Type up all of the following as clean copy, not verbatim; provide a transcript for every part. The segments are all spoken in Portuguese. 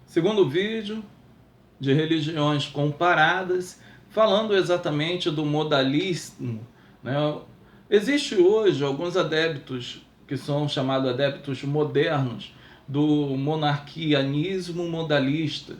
Segundo vídeo de religiões comparadas, falando exatamente do modalismo, né? Existe hoje alguns adeptos que são chamados adeptos modernos do monarquianismo modalista.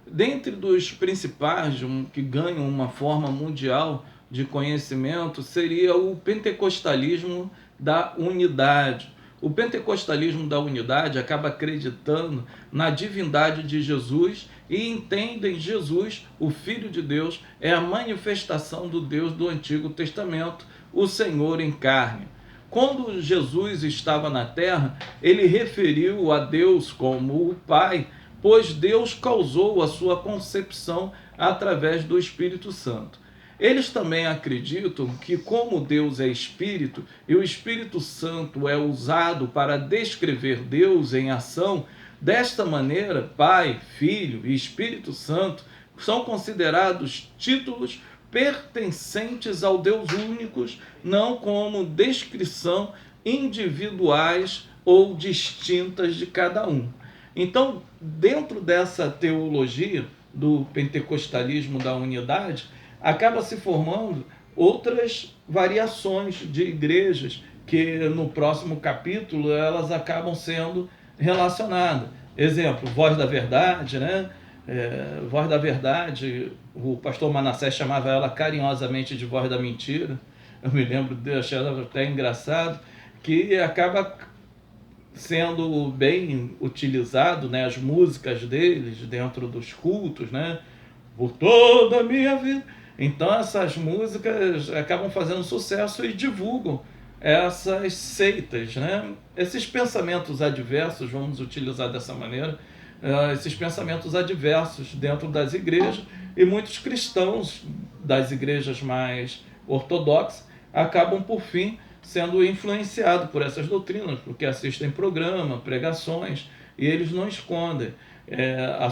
Dentre dos principais que ganham uma forma mundial de conhecimento seria o pentecostalismo da unidade. O pentecostalismo da unidade acaba acreditando na divindade de Jesus e entendem Jesus, o Filho de Deus, é a manifestação do Deus do Antigo Testamento, o Senhor em carne. Quando Jesus estava na terra, ele referiu a Deus como o Pai, pois Deus causou a sua concepção através do Espírito Santo. Eles também acreditam que, como Deus é Espírito e o Espírito Santo é usado para descrever Deus em ação, desta maneira, Pai, Filho e Espírito Santo são considerados títulos pertencentes ao Deus único, não como descrição individuais ou distintas de cada um. Então, dentro dessa teologia do pentecostalismo da unidade, acaba se formando outras variações de igrejas que no próximo capítulo elas acabam sendo relacionadas. Exemplo, Voz da Verdade, né? Voz da Verdade, o pastor Manassés chamava ela carinhosamente de Voz da Mentira. Eu me lembro, achei ela até engraçado, que acaba sendo bem utilizado, né, as músicas deles dentro dos cultos, né, por toda a minha vida. Então essas músicas acabam fazendo sucesso e divulgam essas seitas, né? Esses pensamentos adversos, vamos utilizar dessa maneira, esses pensamentos adversos dentro das igrejas, e muitos cristãos das igrejas mais ortodoxas acabam por fim sendo influenciados por essas doutrinas, porque assistem programa, pregações, e eles não escondem a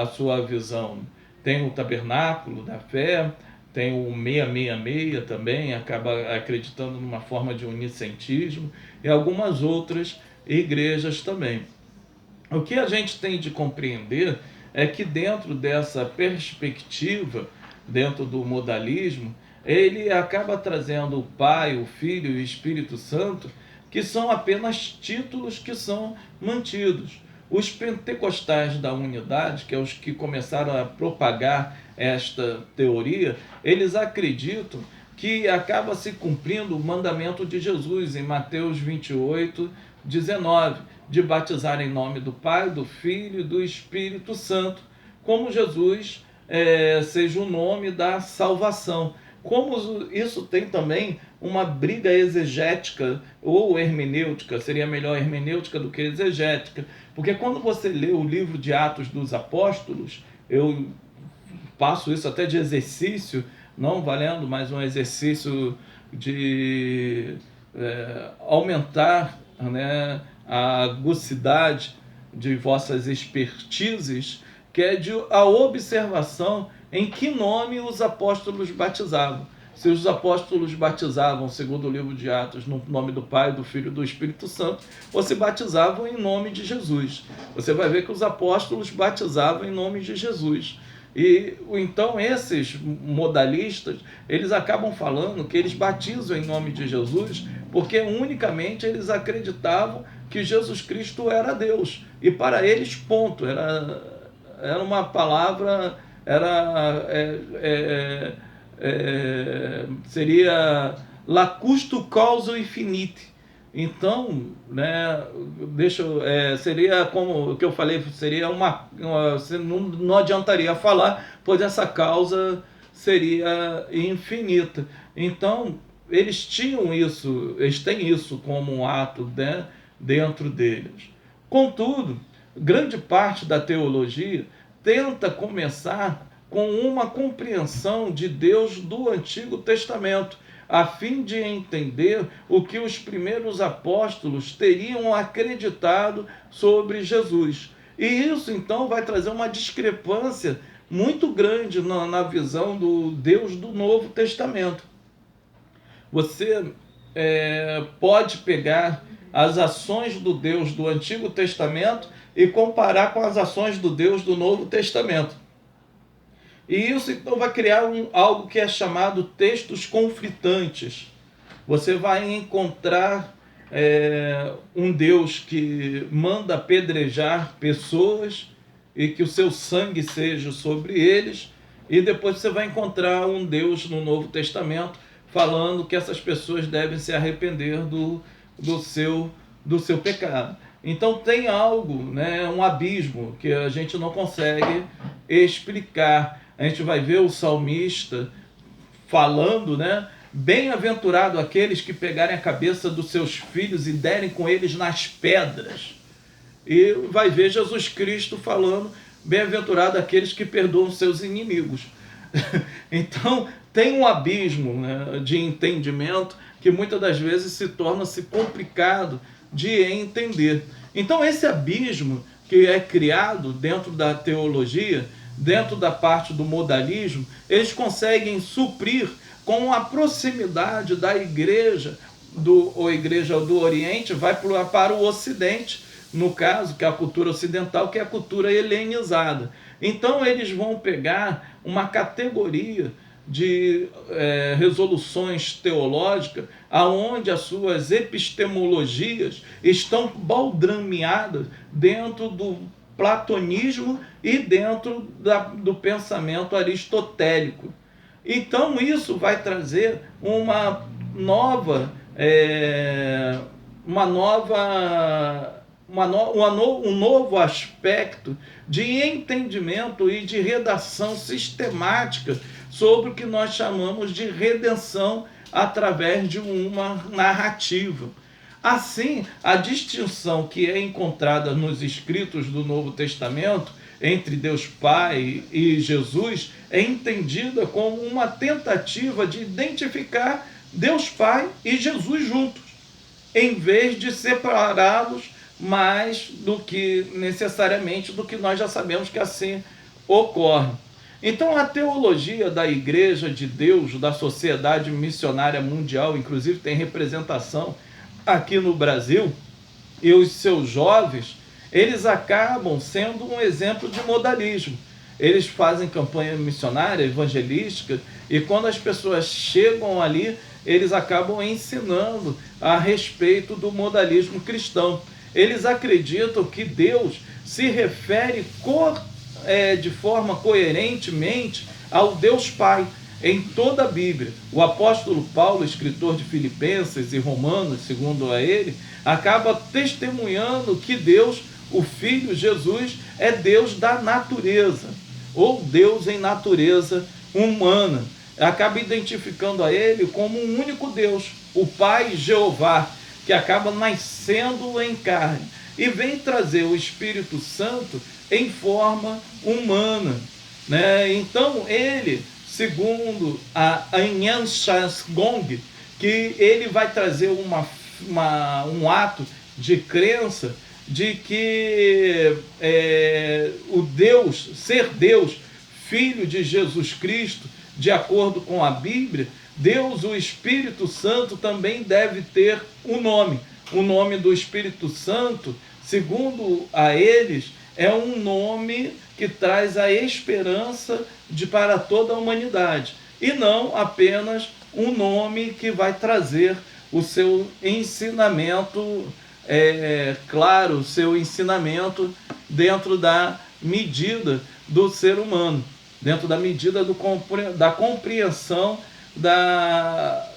sua visão. Tem o Tabernáculo da Fé, tem o 666 também, acaba acreditando numa forma de unicentismo, e algumas outras igrejas também. O que a gente tem de compreender é que dentro dessa perspectiva, dentro do modalismo, ele acaba trazendo o Pai, o Filho e o Espírito Santo, que são apenas títulos que são mantidos. Os pentecostais da unidade, que é os que começaram a propagar esta teoria, eles acreditam que acaba se cumprindo o mandamento de Jesus em Mateus 28, 19, de batizar em nome do Pai, do Filho e do Espírito Santo, como Jesus seja o nome da salvação. Como isso tem também uma briga exegética ou hermenêutica, seria melhor hermenêutica do que exegética, porque quando você lê o livro de Atos dos Apóstolos, eu passo isso até de exercício, não valendo, mas um exercício de aumentar, né, a agucidade de vossas expertises, que é a observação em que nome os apóstolos batizavam. Se os apóstolos batizavam, segundo o livro de Atos, no nome do Pai, do Filho e do Espírito Santo, ou se batizavam em nome de Jesus. Você vai ver que os apóstolos batizavam em nome de Jesus. E então esses modalistas, eles acabam falando que eles batizam em nome de Jesus porque unicamente eles acreditavam que Jesus Cristo era Deus. E para eles, ponto, era uma palavra, seria lacusto causa infinite. Então, né, seria como o que eu falei, seria não adiantaria falar, pois essa causa seria infinita. Então, eles têm isso como um ato, né, dentro deles. Contudo, grande parte da teologia tenta começar com uma compreensão de Deus do Antigo Testamento, a fim de entender o que os primeiros apóstolos teriam acreditado sobre Jesus. E isso, então, vai trazer uma discrepância muito grande na visão do Deus do Novo Testamento. Você pode pegar as ações do Deus do Antigo Testamento e comparar com as ações do Deus do Novo Testamento. E isso então vai criar algo que é chamado textos conflitantes. Você vai encontrar um Deus que manda apedrejar pessoas e que o seu sangue seja sobre eles, e depois você vai encontrar um Deus no Novo Testamento falando que essas pessoas devem se arrepender do seu pecado. Então tem algo, né, um abismo que a gente não consegue explicar. A gente vai ver o salmista falando, né? Bem-aventurado aqueles que pegarem a cabeça dos seus filhos e derem com eles nas pedras. E vai ver Jesus Cristo falando, bem-aventurado aqueles que perdoam seus inimigos. Então tem um abismo, né, de entendimento que muitas das vezes se torna-se complicado de entender. Então esse abismo que é criado dentro da teologia, dentro da parte do modalismo, eles conseguem suprir com a proximidade da igreja, igreja do Oriente vai para o Ocidente, no caso, que é a cultura ocidental, que é a cultura helenizada. Então eles vão pegar uma categoria de resoluções teológicas, aonde as suas epistemologias estão baldrameadas dentro do platonismo e dentro do pensamento aristotélico. Então isso vai trazer um novo aspecto de entendimento e de redação sistemática sobre o que nós chamamos de redenção através de uma narrativa. Assim, a distinção que é encontrada nos escritos do Novo Testamento entre Deus Pai e Jesus é entendida como uma tentativa de identificar Deus Pai e Jesus juntos, em vez de separá-los mais do que necessariamente do que nós já sabemos que assim ocorre. Então a teologia da Igreja de Deus, da Sociedade Missionária Mundial, inclusive tem representação aqui no Brasil, e os seus jovens, eles acabam sendo um exemplo de modalismo. Eles fazem campanha missionária, evangelística, e quando as pessoas chegam ali, eles acabam ensinando a respeito do modalismo cristão. Eles acreditam que Deus se refere de forma coerentemente ao Deus Pai em toda a Bíblia. O apóstolo Paulo, escritor de Filipenses e Romanos, segundo a ele, acaba testemunhando que Deus, o Filho Jesus, é Deus da natureza, ou Deus em natureza humana. Acaba identificando a ele como um único Deus, o Pai Jeová, que acaba nascendo em carne e vem trazer o Espírito Santo em forma humana, né? Então ele, segundo a Nyan Chas Gong, que ele vai trazer um ato de crença de que o Deus, ser Deus, Filho de Jesus Cristo, de acordo com a Bíblia, Deus, o Espírito Santo, também deve ter um nome. O nome do Espírito Santo, segundo a eles, é um nome que traz a esperança para toda a humanidade, e não apenas um nome que vai trazer o seu ensinamento, claro, o seu ensinamento dentro da medida do ser humano, dentro da medida da compreensão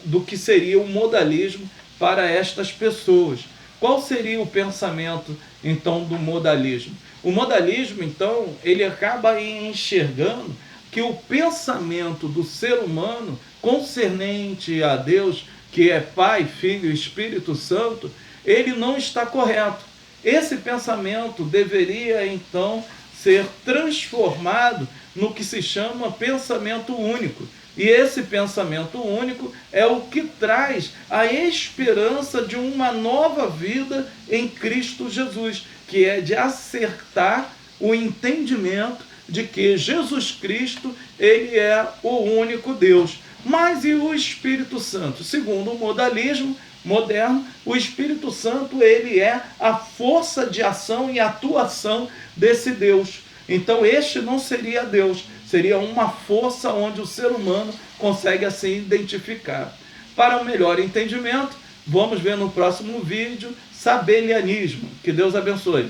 do que seria o modalismo para estas pessoas. Qual seria o pensamento, então, do modalismo? O modalismo, então, ele acaba enxergando que o pensamento do ser humano concernente a Deus, que é Pai, Filho e Espírito Santo, ele não está correto. Esse pensamento deveria, então, ser transformado no que se chama pensamento único. E esse pensamento único é o que traz a esperança de uma nova vida em Cristo Jesus, que é de acertar o entendimento de que Jesus Cristo, ele é o único Deus. Mas e o Espírito Santo? Segundo o modalismo, moderno, o Espírito Santo, ele é a força de ação e atuação desse Deus. Então este não seria Deus, seria uma força onde o ser humano consegue assim identificar. Para um melhor entendimento, vamos ver no próximo vídeo sabelianismo. Que Deus abençoe.